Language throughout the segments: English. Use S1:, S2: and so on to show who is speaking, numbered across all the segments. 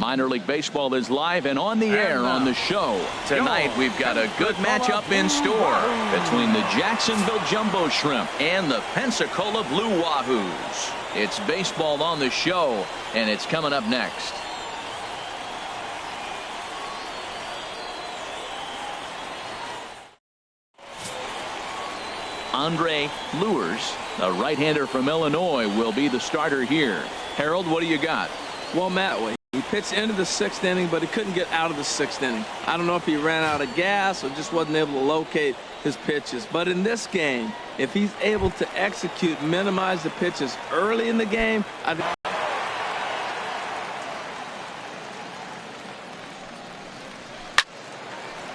S1: Minor League Baseball is live and on the air on the show. Tonight we've got a good matchup in store between the Jacksonville Jumbo Shrimp and the Pensacola Blue Wahoos. It's baseball on the show, and it's coming up next. Andre Lewers, a right-hander from Illinois, will be the starter here. Harold, what do you got?
S2: Well, Matt, he pitched into the 6th inning, but he couldn't get out of the 6th inning. I don't know if he ran out of gas or just wasn't able to locate his pitches. But in this game, if he's able to execute, minimize the pitches early in the game, I think.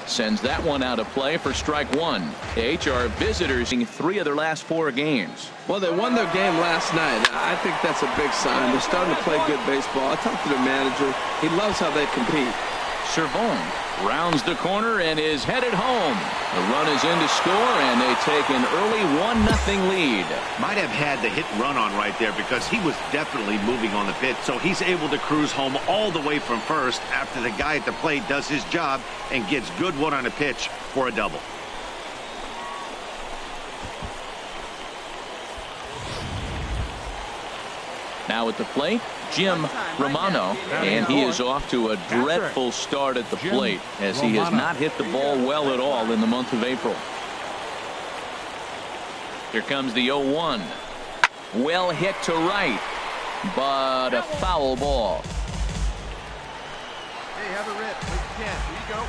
S1: Sends that one out of play for strike one. H are visitors in 3 of their last 4 games.
S2: Well, they won their game last night. I think that's a big sign. They're starting to play good baseball. I talked to their manager. He loves how they compete.
S1: Servon rounds the corner and is headed home. The run is in to score, and they take an early 1-0 lead.
S3: Might have had the hit run on right there because he was definitely moving on the pitch, so he's able to cruise home all the way from first after the guy at the plate does his job and gets good one on a pitch for a double.
S1: Now at the plate, Jim Romano, and he is off to a dreadful start at the plate as he has not hit the ball well at all in the month of April. Here comes the 0-1. Well hit to right, but a foul ball.
S4: Hey, have a rip. Here you go.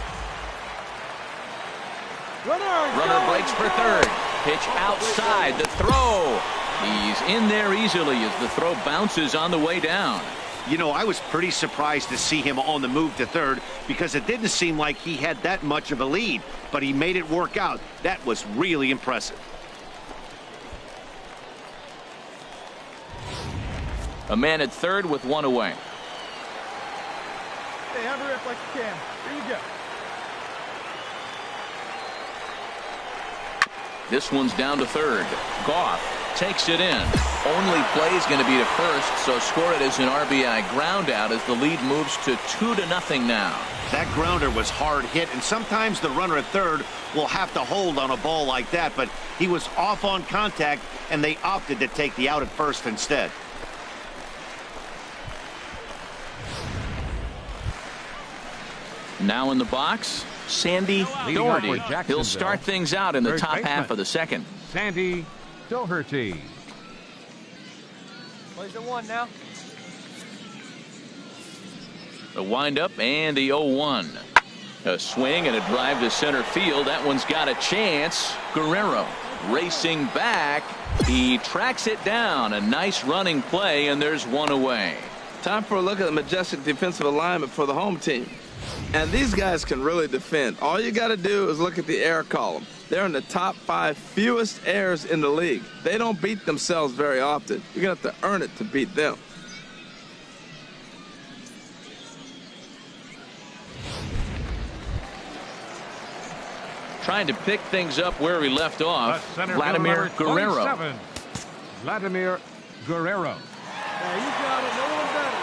S1: Runner breaks for third. Pitch outside. The throw. He's in there easily as the throw bounces on the way down.
S3: You know, I was pretty surprised to see him on the move to third because it didn't seem like he had that much of a lead, but he made it work out. That was really impressive.
S1: A man at third with 1 away.
S4: Hey, have a rip like you can. Here you go.
S1: This one's down to third. Goff takes it in. Only play is going to be to first, so score it as an RBI ground out as the lead moves to 2-0 now.
S3: That grounder was hard hit, and sometimes the runner at third will have to hold on a ball like that, but he was off on contact, and they opted to take the out at first instead.
S1: Now in the box, Sandy Doherty. He'll start things out in the top half of the second.
S5: Sandy Doherty.
S4: Plays at 1 now.
S1: The windup and the 0-1. A swing and a drive to center field. That one's got a chance. Guerrero racing back. He tracks it down. A nice running play, and there's 1 away.
S2: Time for a look at the majestic defensive alignment for the home team. And these guys can really defend. All you got to do is look at the error column. They're in the top 5 fewest errors in the league. They don't beat themselves very often. You're going to have to earn it to beat them.
S1: Trying to pick things up where we left off. Vladimir Guerrero.
S5: Vladimir Guerrero.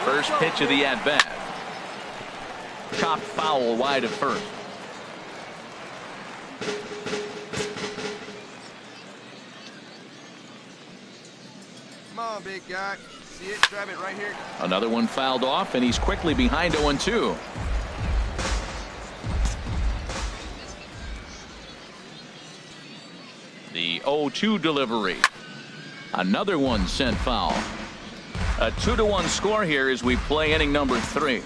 S1: First pitch of the at-bat. Chopped foul wide of first.
S4: Come on, big guy. See it? Grab it right here.
S1: Another one fouled off, and he's quickly behind 0-2. The 0-2 delivery. Another one sent foul. A 2-1 score here as we play inning number 3.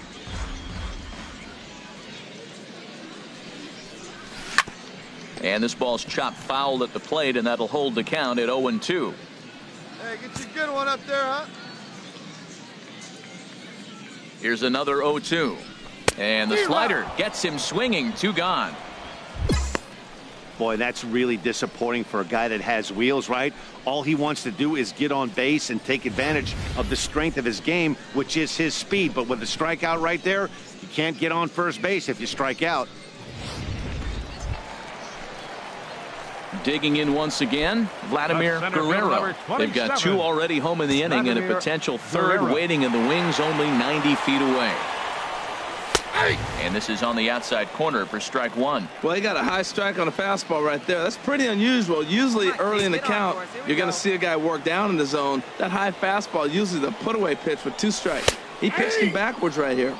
S1: And this ball's chopped foul at the plate, and that'll hold the count at 0-2.
S4: Hey, get you a good one up there, huh?
S1: Here's another 0-2. And the slider gets him swinging. 2 gone.
S3: Boy, that's really disappointing for a guy that has wheels, right? All he wants to do is get on base and take advantage of the strength of his game, which is his speed. But with the strikeout right there, you can't get on first base if you strike out.
S1: Digging in once again, Vladimir Guerrero. They've got 2 already home in the inning and a potential third waiting in the wings only 90 feet away. And this is on the outside corner for strike one.
S2: Well, he got a high strike on a fastball right there. That's pretty unusual. Usually early in the count, you're going to see a guy work down in the zone. That high fastball, usually the put-away pitch with 2 strikes. He pitched him backwards right here.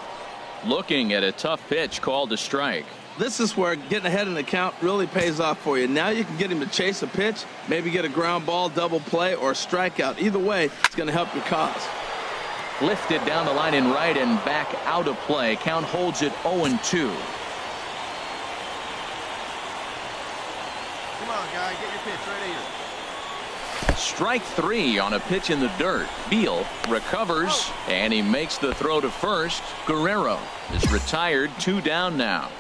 S1: Looking at a tough pitch called a strike.
S2: This is where getting ahead in the count really pays off for you. Now you can get him to chase a pitch, maybe get a ground ball, double play, or a strikeout. Either way, it's going to help your cause.
S1: Lifted down the line in right and back out of play. Count holds it 0-2.
S4: Come on, guy, get your pitch right here.
S1: Strike 3 on a pitch in the dirt. Beal recovers, and he makes the throw to first. Guerrero is retired, 2 down now.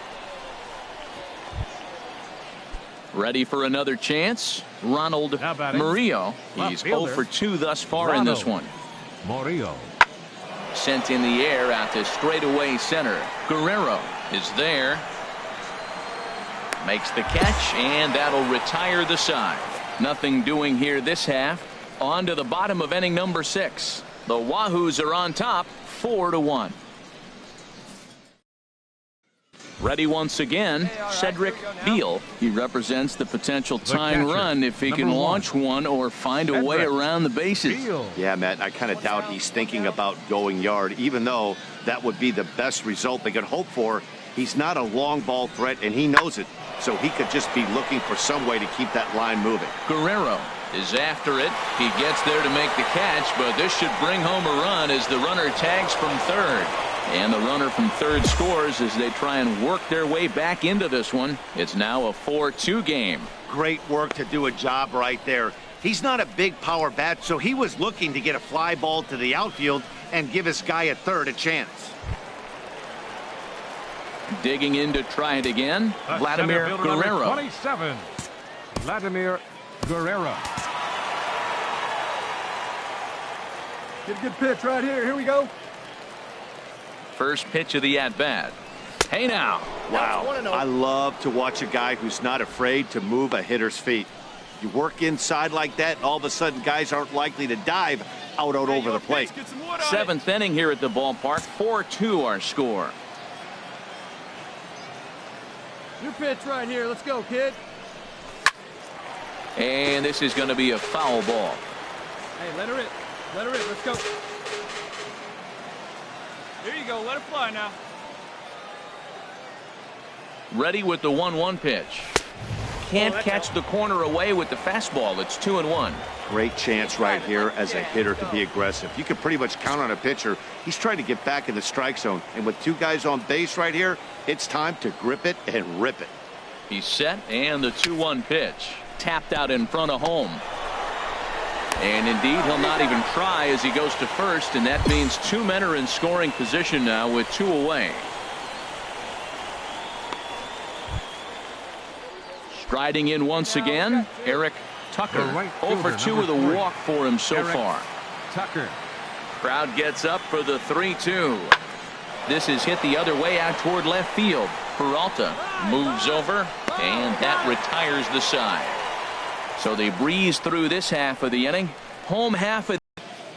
S1: Ready for another chance. Ronald Murillo. He's 0 for 2 thus far in this one.
S5: Murillo.
S1: Sent in the air out to straightaway center. Guerrero is there. Makes the catch, and that'll retire the side. Nothing doing here this half. On to the bottom of inning number 6. The Wahoos are on top, 4-1. Ready once again, Cedric Beal. He represents the potential tying run if he can launch one or find a way around the bases.
S3: Yeah, Matt, I kind of doubt he's thinking about going yard, even though that would be the best result they could hope for. He's not a long ball threat, and he knows it, so he could just be looking for some way to keep that line moving.
S1: Guerrero is after it. He gets there to make the catch, but this should bring home a run as the runner tags from third. And the runner from third scores as they try and work their way back into this one. It's now a 4-2 game.
S3: Great work to do a job right there. He's not a big power bat, so he was looking to get a fly ball to the outfield and give his guy at third a chance.
S1: Digging in to try it again, Vladimir Guerrero.
S5: 27. Vladimir Guerrero.
S4: Get a good pitch right here. Here we go.
S1: First pitch of the at-bat. Hey now.
S3: Wow. I love to watch a guy who's not afraid to move a hitter's feet. You work inside like that, all of a sudden guys aren't likely to dive out over the plate.
S1: 7th inning here at the ballpark. 4-2 our score.
S4: Your pitch right here. Let's go, kid.
S1: And this is going to be a foul ball.
S4: Hey, let her rip. Let her rip. Let's go. Here you go. Let it fly now.
S1: Ready with the 1-1 pitch. Can't catch the corner away with the fastball. It's 2-1.
S3: Great chance right here as a hitter to be aggressive. You can pretty much count on a pitcher. He's trying to get back in the strike zone. And with 2 guys on base right here, it's time to grip it and rip it.
S1: He's set, and the 2-1 pitch. Tapped out in front of home. And indeed, he'll not even try as he goes to first, and that means 2 men are in scoring position now with 2 away. Striding in once again, Eric Tucker. 0 for 2 with a walk for him so far.
S5: Tucker.
S1: Crowd gets up for the 3-2. This is hit the other way out toward left field. Peralta moves over, and that retires the side. So they breeze through this half of the inning. Home half of.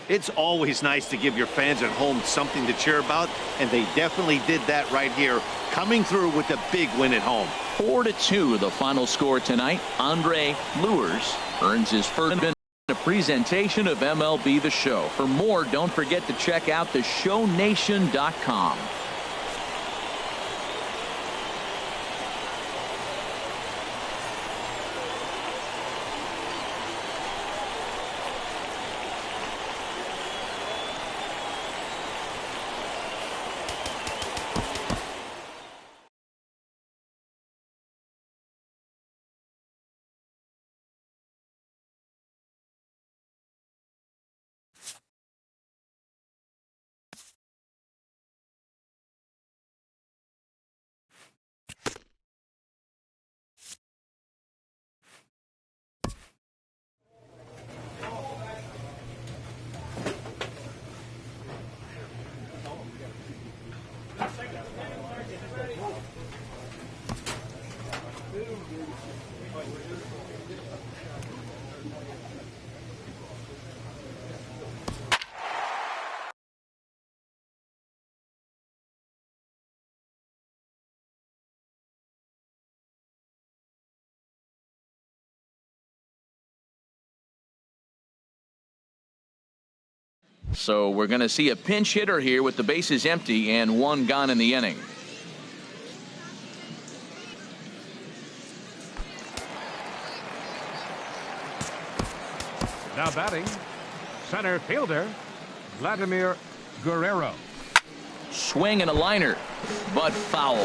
S3: It's always nice to give your fans at home something to cheer about, and they definitely did that right here, coming through with a big win at home.
S1: 4-2 the final score tonight. Andre Lewers earns his first win. A presentation of MLB The Show. For more, don't forget to check out theshownation.com. So we're going to see a pinch hitter here with the bases empty and one gone in the inning.
S5: Now batting, center fielder, Vladimir Guerrero.
S1: Swing and a liner, but foul.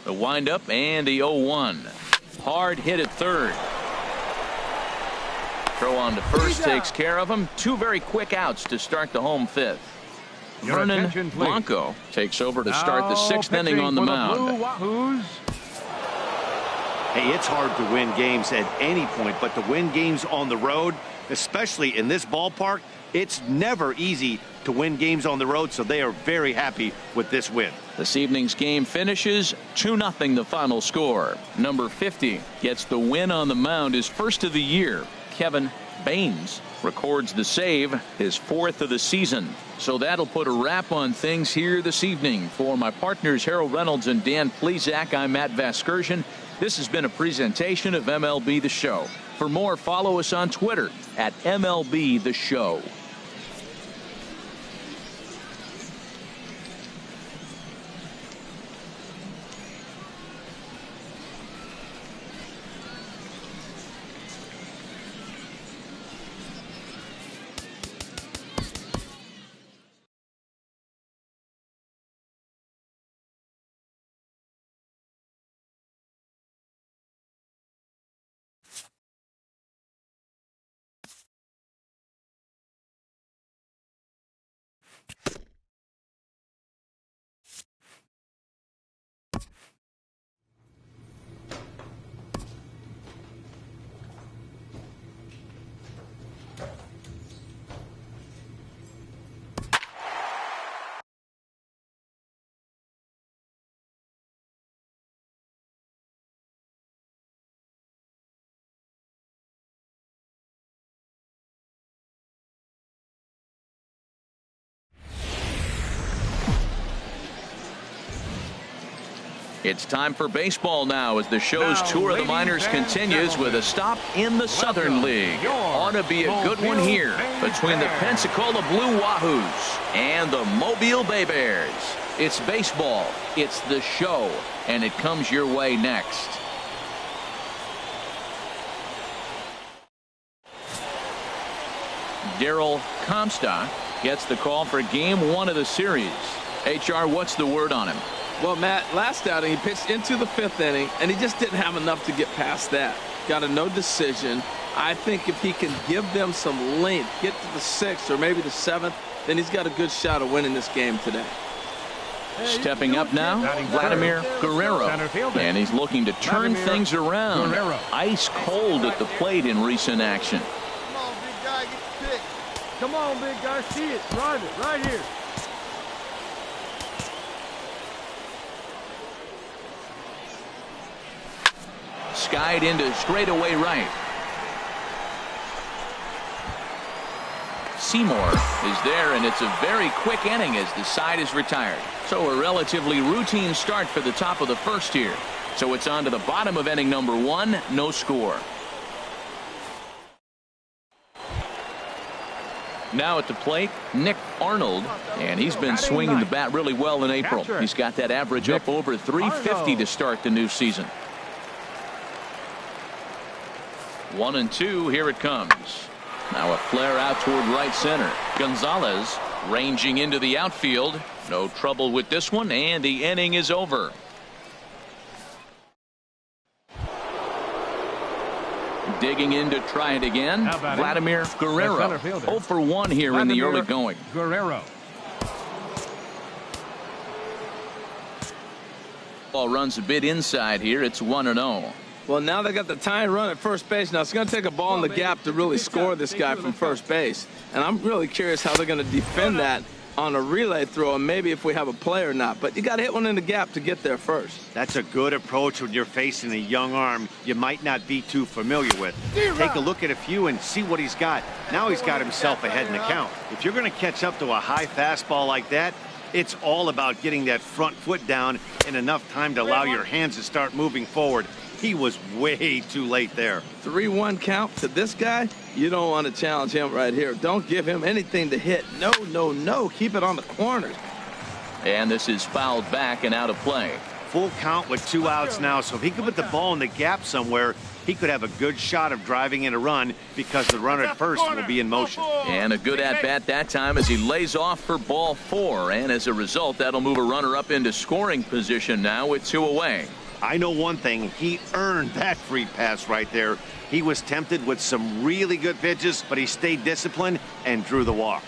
S1: The windup and the 0-1. Hard hit at third. Throw on to first takes care of him. Two very quick outs to start the home fifth.
S5: Your
S1: Vernon Blanco takes over to start the sixth inning on the mound.
S3: Hey, it's hard to win games at any point, but to win games on the road, especially in this ballpark, it's never easy to win games on the road, so they are very happy with this win.
S1: This evening's game finishes 2-0 the final score. Number 50 gets the win on the mound, his first of the year. Kevin Baines records the save, his fourth of the season. So that'll put a wrap on things here this evening. For my partners Harold Reynolds and Dan Plesac, I'm Matt Vasgersian. This has been a presentation of MLB The Show. For more, follow us on Twitter at MLB The Show. It's time for baseball now as the show's tour of the minors continues with a stop in the Southern League. Ought to be a good one here between the Pensacola Blue Wahoos and the Mobile Bay Bears. It's baseball, it's the show, and it comes your way next. Daryl Comstock gets the call for game one of the series. HR, what's the word on him?
S2: Well, Matt, last outing he pitched into the fifth inning, and he just didn't have enough to get past that. Got a no decision. I think if he can give them some length, get to the sixth or maybe the seventh, then he's got a good shot of winning this game today.
S1: Stepping up now, Vladimir Guerrero, and he's looking to turn things around. Ice cold at the plate in recent action.
S4: Come on, big guy, get the pick. Come on, big guy, see it, drive it, right here.
S1: Skied into straightaway right. Seymour is there, and it's a very quick inning as the side is retired. So a relatively routine start for the top of the first here. So it's on to the bottom of inning number one, no score. Now at the plate, Nick Arnold, and he's been swinging the bat really well in April. He's got that average up over 350 to start the new season. 1-2, here it comes. Now a flare out toward right center. Gonzalez ranging into the outfield. No trouble with this one, and the inning is over. Digging in to try it again, Vladimir Guerrero. 0 for 1 here in the early going.
S5: Guerrero.
S1: Ball runs a bit inside here. It's 1-0.
S2: Well, now they got the tying run at first base. Now it's going to take a ball in the gap to really score this guy from first base. And I'm really curious how they're going to defend that on a relay throw, and maybe if we have a play or not. But you got to hit one in the gap to get there first.
S3: That's a good approach when you're facing a young arm you might not be too familiar with. Take a look at a few and see what he's got. Now he's got himself ahead in the count. If you're going to catch up to a high fastball like that, it's all about getting that front foot down in enough time to allow your hands to start moving forward. He was way too late there.
S2: 3-1 count to this guy. You don't want to challenge him right here. Don't give him anything to hit. No, no, no. Keep it on the corners.
S1: And this is fouled back and out of play.
S3: Full count with 2 outs now, so if he could put the ball in the gap somewhere, he could have a good shot of driving in a run because the runner at first will be in motion.
S1: And a good at-bat that time as he lays off for ball 4. And as a result, that'll move a runner up into scoring position now with 2 away.
S3: I know one thing, he earned that free pass right there. He was tempted with some really good pitches, but he stayed disciplined and drew the walk.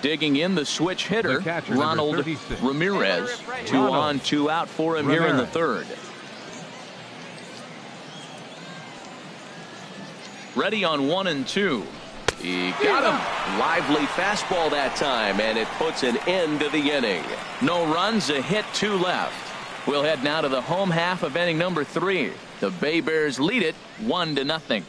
S1: Digging in the switch hitter,
S5: catcher,
S1: Ronald
S5: 36.
S1: Ramirez. 2 on, 2 out for him here in the 3rd. Ready on 1 and 2. He got him. Lively fastball that time, and it puts an end to the inning. No runs, a hit, 2 left. We'll head now to the home half of inning number 3. The Bay Bears lead it 1-0.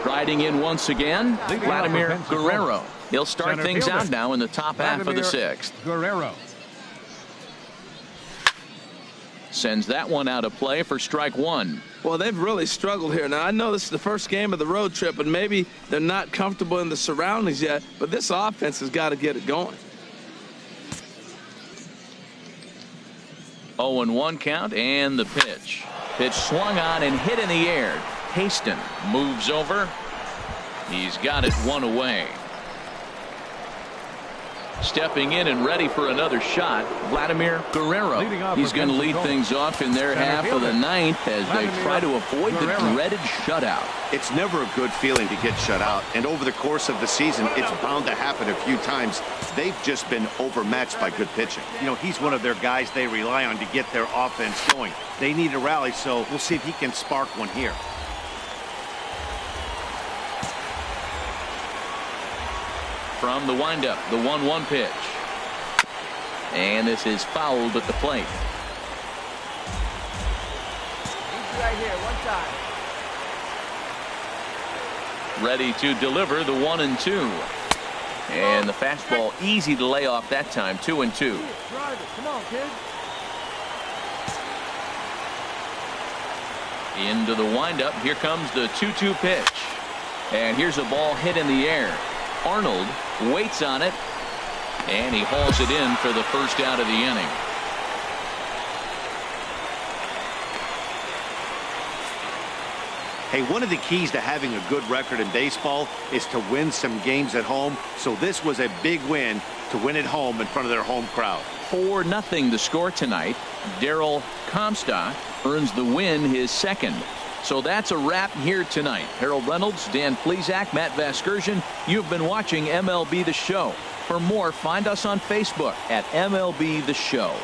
S1: Striding in once again, Vladimir Guerrero. He'll start things out now in the top half of the 6th.
S5: Guerrero.
S1: Sends that one out of play for strike 1.
S2: Well, they've really struggled here. Now, I know this is the first game of the road trip, and maybe they're not comfortable in the surroundings yet, but this offense has got to get it going.
S1: 0-1 count, and the pitch. Pitch swung on and hit in the air. Haston moves over. He's got it 1 away. Stepping in and ready for another shot, Vladimir Guerrero. He's going to lead things off in their half of the 9th as they try to avoid the dreaded shutout.
S3: It's never a good feeling to get shut out, and over the course of the season, it's bound to happen a few times. They've just been overmatched by good pitching. You know, he's one of their guys they rely on to get their offense going. They need a rally, so we'll see if he can spark one here.
S1: From the windup, the 1-1 pitch. And this is fouled at the plate.
S4: Right here, one time.
S1: Ready to deliver the 1-2. And the fastball easy to lay off that time, 2-2.
S4: Drive it. Come on, kid.
S1: Into the windup. Here comes the 2-2 pitch. And here's a ball hit in the air. Arnold waits on it, and he hauls it in for the first out of the inning.
S3: Hey, one of the keys to having a good record in baseball is to win some games at home. So this was a big win to win at home in front of their home crowd.
S1: 4-0 the score tonight. Darryl Comstock earns the win, his 2nd. So that's a wrap here tonight. Harold Reynolds, Dan Plesac, Matt Vasgersian. You've been watching MLB The Show. For more, find us on Facebook at MLB The Show.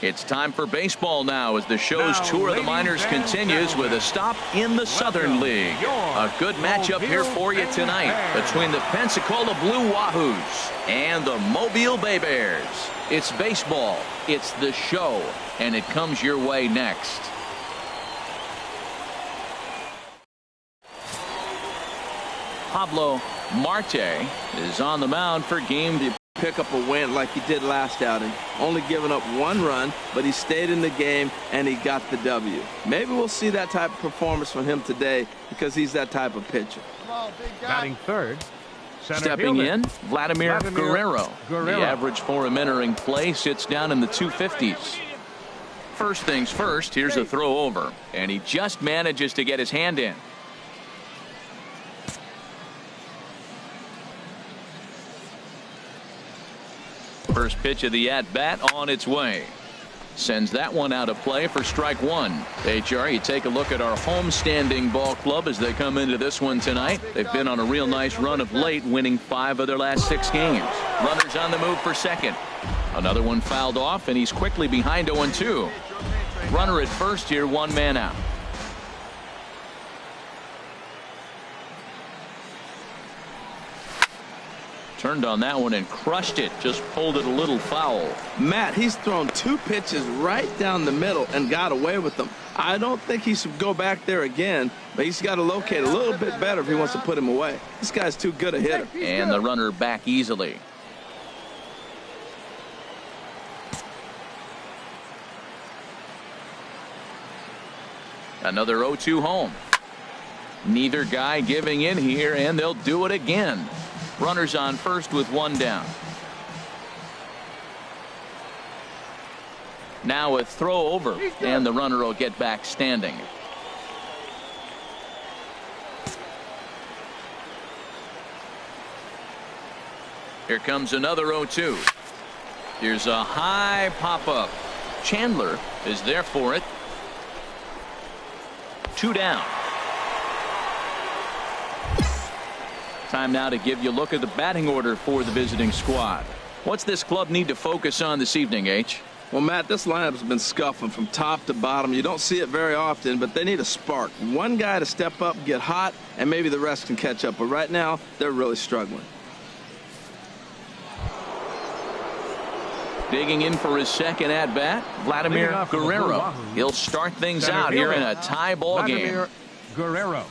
S1: It's time for baseball now as the show's tour of the minors continues with a stop in the Southern League. A good matchup here for you tonight between the Pensacola Blue Wahoos and the Mobile Bay Bears. It's baseball, it's the show, and it comes your way next. Pablo Marte is on the mound for game.
S2: Pick up a win like he did last outing. Only giving up 1 run, but he stayed in the game and he got the W. Maybe we'll see that type of performance from him today because he's that type of pitcher.
S4: Come on, big guy.
S5: Batting third.
S1: Stepping in, Vladimir Guerrero. The average for him entering play sits down in the 250s. First things first, here's a throw over, and he just manages to get his hand in. First pitch of the at-bat on its way. Sends that one out of play for strike one. HR, you take a look at our home-standing ball club as they come into this one tonight. They've been on a real nice run of late, winning 5 of their last 6 games. Runners on the move for second. Another one fouled off, and he's quickly behind 0-2. Runner at first here, 1 man out. Turned on that one and crushed it. Just pulled it a little foul.
S2: Matt, he's thrown 2 pitches right down the middle and got away with them. I don't think he should go back there again, but he's got to locate a little bit better if he wants to put him away. This guy's too good a hitter.
S1: And the runner back easily. Another 0-2 home. Neither guy giving in here, and they'll do it again. Runners on first with 1 down. Now a throw over, and the runner will get back standing. Here comes another 0-2. Here's a high pop-up. Chandler is there for it. 2 down. Time now to give you a look at the batting order for the visiting squad. What's this club need to focus on this evening, H?
S2: Well, Matt, this lineup's been scuffling from top to bottom. You don't see it very often, but they need a spark. One guy to step up, get hot, and maybe the rest can catch up. But right now, they're really struggling.
S1: Digging in for his second at-bat, Vladimir Guerrero. He'll start things out here in a tie ball game.
S5: Guerrero.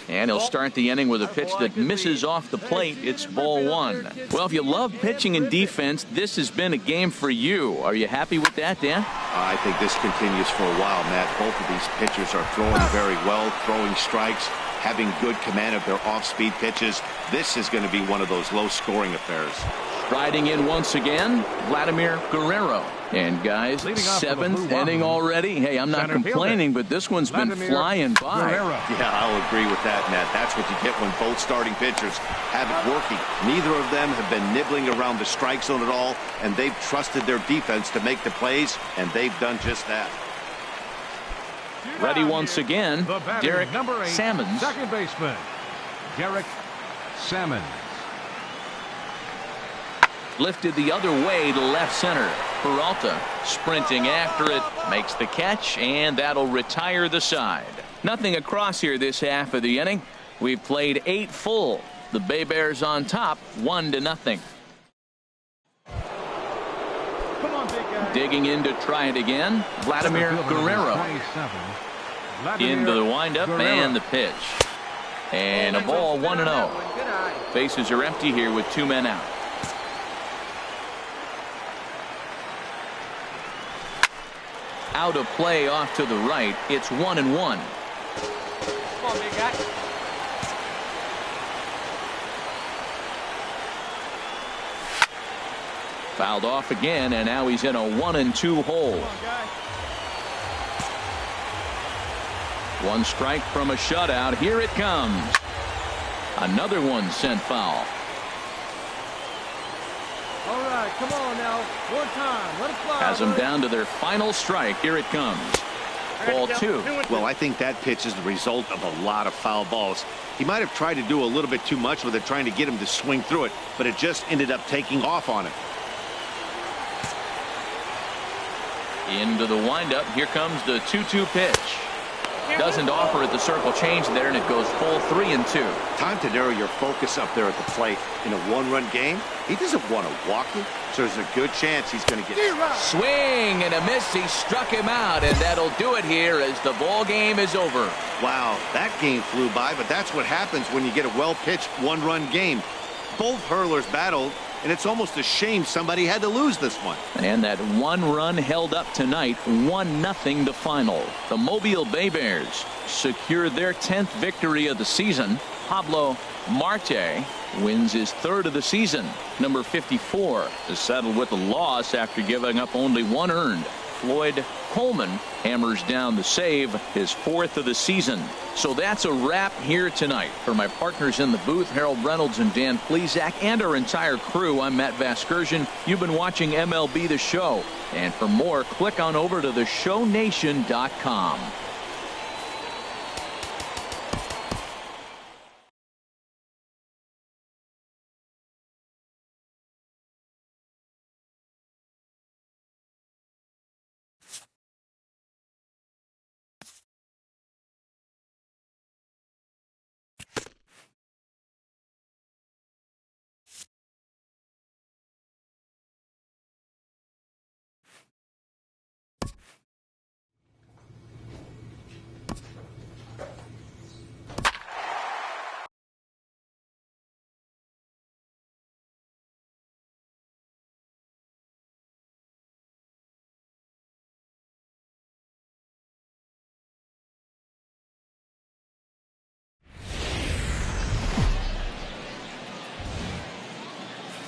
S1: And he'll start the inning with a pitch that misses off the plate. It's ball 1. Well, if you love pitching and defense, this has been a game for you. Are you happy with that, Dan?
S3: I think this continues for a while, Matt. Both of these pitchers are throwing very well, throwing strikes, having good command of their off-speed pitches. This is going to be one of those low-scoring affairs.
S1: Riding in once again, Vladimir Guerrero. And guys, 7th inning already. Hey, I'm not complaining, but this one's been flying by.
S3: Yeah, I'll agree with that, Matt. That's what you get when both starting pitchers have it working. Neither of them have been nibbling around the strike zone at all, and they've trusted their defense to make the plays, and they've done just that.
S1: Ready once again, Derek Sammons.
S5: Second baseman, Derek Sammons.
S1: Lifted the other way to left center. Peralta sprinting after it, makes the catch, and that'll retire the side. Nothing across here this half of the inning. We've played 8 full. The Bay Bears on top, 1-0.
S4: Come on, big guy.
S1: Digging in to try it again, Vladimir Guerrero. Into the windup and the pitch. And a ball, 1-0. Bases are empty here with 2 men out. Out of play off to the right. It's 1-1.
S4: Come on, big guy.
S1: Fouled off again, and now he's in a 1-2 hole. 1 strike from a shutout. Here it comes. Another one sent foul.
S4: All right, come on now. One time. Let it fly.
S1: Has them down to their final strike. Here it comes. Ball 2.
S3: Well, I think that pitch is the result of a lot of foul balls. He might have tried to do a little bit too much with it, trying to get him to swing through it, but it just ended up taking off on him.
S1: Into the windup. Here comes the 2-2 pitch. Doesn't offer at the circle change there, and it goes full 3-2.
S3: Time to narrow your focus up there at the plate. In a one-run game, he doesn't want to walk it, so there's a good chance he's going to get
S1: swing and a miss. He struck him out, and that'll do it here as the ball game is over.
S3: Wow, that game flew by, but that's what happens when you get a well-pitched one-run game. Both hurlers battled, and it's almost a shame somebody had to lose this one.
S1: And that one run held up tonight, 1-0 the final. The Mobile Bay Bears secured their 10th victory of the season. Pablo Marte wins his 3rd of the season. Number 54 is settled with a loss after giving up only 1 earned. Floyd Coleman hammers down the save, his 4th of the season. So that's a wrap here tonight. For my partners in the booth, Harold Reynolds and Dan Plesac, and our entire crew, I'm Matt Vasgersian. You've been watching MLB The Show. And for more, click on over to theshownation.com.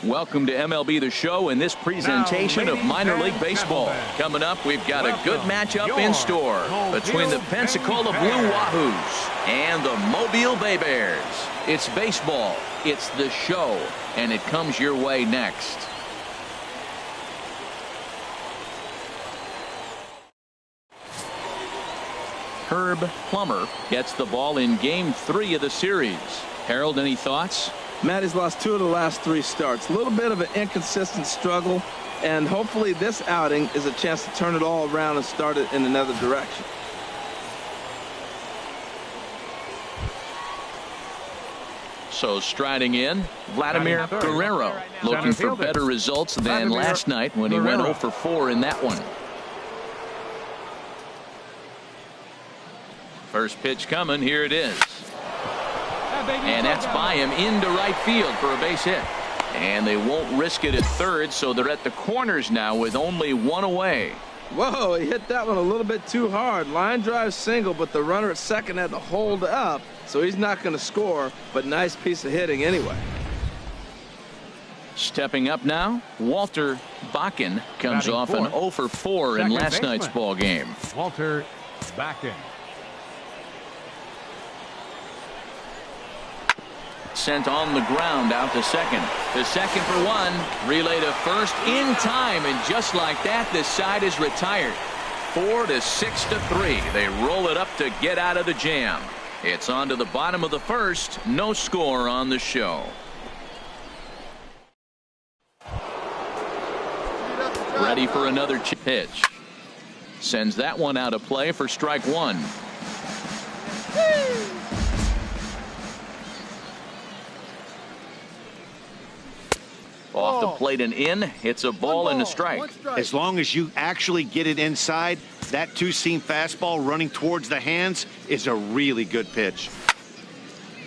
S1: Welcome to MLB The Show and this presentation of minor league baseball. Coming up, we've got a good matchup in store between the Pensacola Blue Wahoos and the Mobile Bay Bears. It's baseball, it's the show, and it comes your way next. Herb Plummer gets the ball in Game 3 of the series. Harold, any thoughts?
S2: Matt has lost 2 of the last 3 starts. A little bit of an inconsistent struggle, and hopefully this outing is a chance to turn it all around and start it in another direction.
S1: So striding in, Vladimir Guerrero, looking for better results than last night when he went 0 for 4 in that one. First pitch coming, here it is. And that's by him into right field for a base hit. And they won't risk it at third, so they're at the corners now with only 1 away.
S2: Whoa, he hit that one a little bit too hard. Line drive single, but the runner at second had to hold up, so he's not going to score, but nice piece of hitting anyway.
S1: Stepping up now, Walter Bakken comes off an 0 for 4 in last night's ball game.
S5: Walter Bakken.
S1: Sent on the ground out to second. To second for 1. Relay to first in time, and just like that, this side is retired. 4 to 6 to 3. They roll it up to get out of the jam. It's on to the bottom of the first. No score on the show. Ready for another pitch. Sends that one out of play for strike 1. Off the plate and in. It's a ball and a strike.
S3: As long as you actually get it inside, that two-seam fastball running towards the hands is a really good pitch.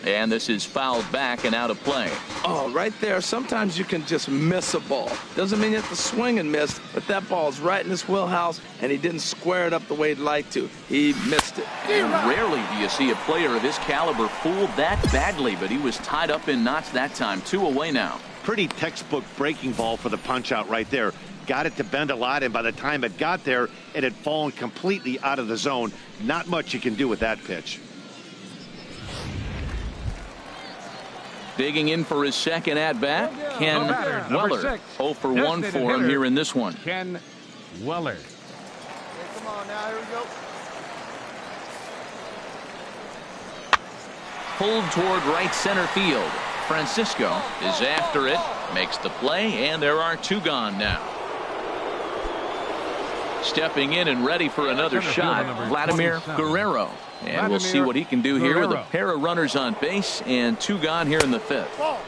S1: And this is fouled back and out of play.
S2: Oh, right there. Sometimes you can just miss a ball. Doesn't mean you have to swing and miss, but that ball's right in his wheelhouse, and he didn't square it up the way he'd like to. He missed it.
S1: And rarely do you see a player of his caliber fooled that badly, but he was tied up in knots that time. 2 away now.
S3: Pretty textbook breaking ball for the punch out right there. Got it to bend a lot, and by the time it got there, it had fallen completely out of the zone. Not much you can do with that pitch.
S1: Digging in for his second at-bat, Ken Weller. 0 for 1 for him here in this one.
S5: Ken Weller.
S4: Hey, come on now, here we go.
S1: Pulled toward right center field. Francisco is after it, makes the play, and there are 2 gone now. Stepping in and ready for another shot, Vladimir Guerrero. And we'll see what he can do here with a pair of runners on base and 2 gone here in the 5th.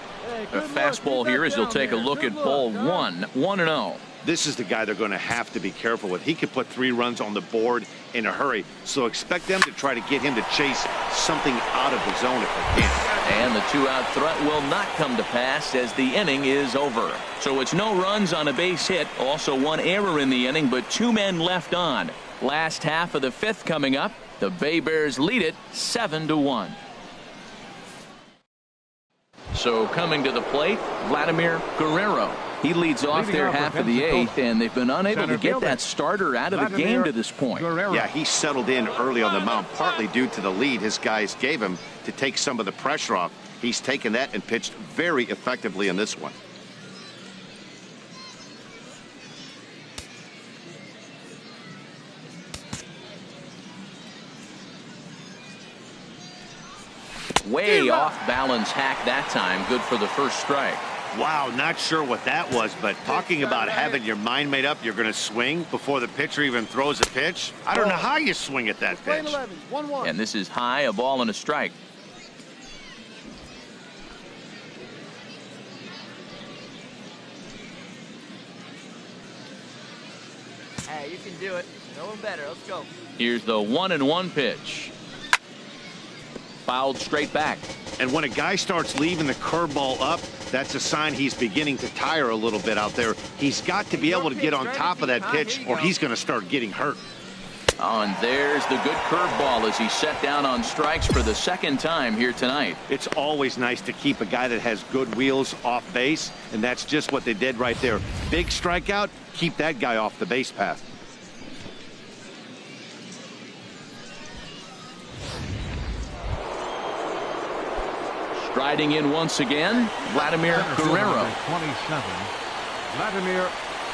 S1: A fastball here as he'll take a look at ball 1, 1-0.
S3: This is the guy they're going to have to be careful with. He could put 3 runs on the board in a hurry, so expect them to try to get him to chase something out of the zone if they can.
S1: And the 2-out threat will not come to pass as the inning is over. So it's no runs on a base hit, also 1 error in the inning, but 2 men left on. Last half of the 5th coming up. The Bay Bears lead it 7-1. So coming to the plate, Vladimir Guerrero. He leads off their half of the 8th, and they've been unable to get that starter out of the game to this point.
S3: Yeah, he settled in early on the mound, partly due to the lead his guys gave him to take some of the pressure off. He's taken that and pitched very effectively in this one.
S1: Way off balance hack that time. Good for the first strike.
S3: Wow, not sure what that was, but talking about having your mind made up you're going to swing before the pitcher even throws a pitch. I don't know how you swing at that pitch.
S1: And this is high, a ball and a strike.
S6: Hey, you can do it. No one better. Let's go.
S1: Here's the 1-1 pitch. Fouled straight back.
S3: And when a guy starts leaving the curveball up, that's a sign he's beginning to tire a little bit out there. He's got to be able to get on top of that pitch or he's going to start getting hurt.
S1: Oh, and there's the good curveball as he set down on strikes for the 2nd time here tonight.
S3: It's always nice to keep a guy that has good wheels off base, and that's just what they did right there. Big strikeout, keep that guy off the base path.
S1: Striding in once again, Vladimir Guerrero.
S5: 27, Vladimir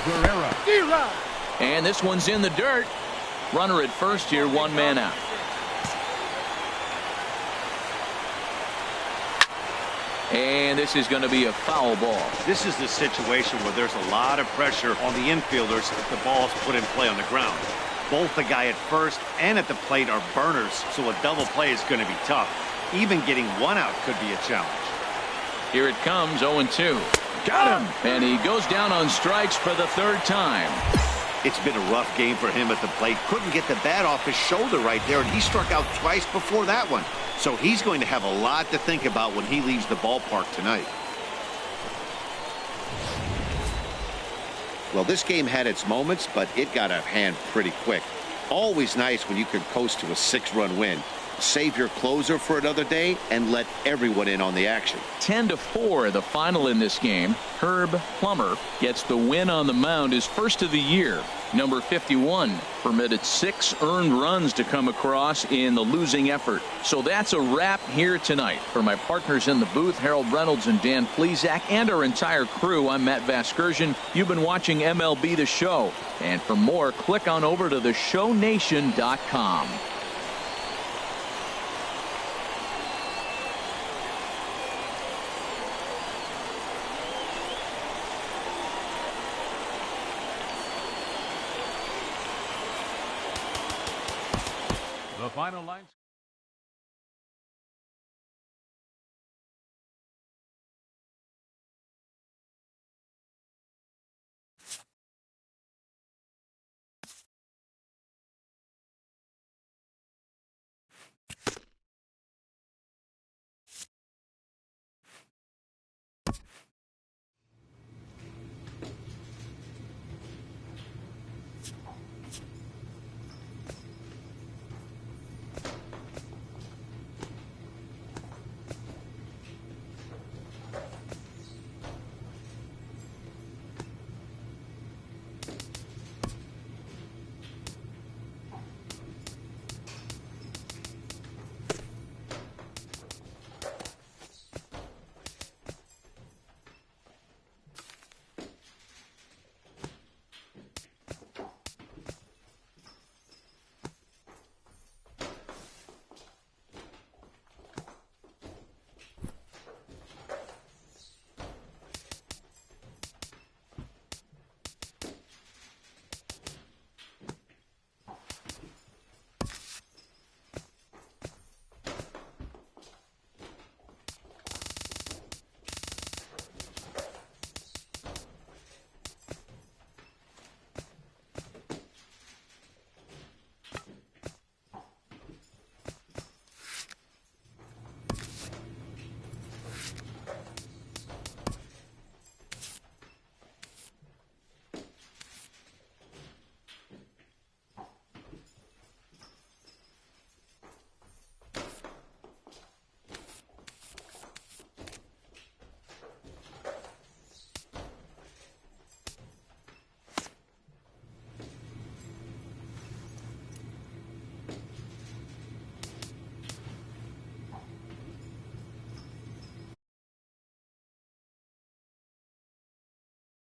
S5: Guerrero.
S1: And this one's in the dirt. Runner at first here, 1 man out. And this is going to be a foul ball.
S3: This is the situation where there's a lot of pressure on the infielders if the ball's put in play on the ground. Both the guy at first and at the plate are burners, so a double play is going to be tough. Even getting 1 out could be a challenge.
S1: Here it comes, 0-2. Got him! And he goes down on strikes for the 3rd time.
S3: It's been a rough game for him at the plate. Couldn't get the bat off his shoulder right there, and he struck out twice before that one. So he's going to have a lot to think about when he leaves the ballpark tonight. Well, this game had its moments, but it got out of hand pretty quick. Always nice when you can coast to a 6-run win. Save your closer for another day and let everyone in on the action.
S1: 10-4 the final in this game. Herb Plummer gets the win on the mound, his first of the year. Number 51 permitted 6 earned runs to come across in the losing effort. So that's a wrap here tonight. For my partners in the booth, Harold Reynolds and Dan Plesac, and our entire crew, I'm Matt Vasgersian. You've been watching MLB The Show. And for more, click on over to theshownation.com.
S5: The final line.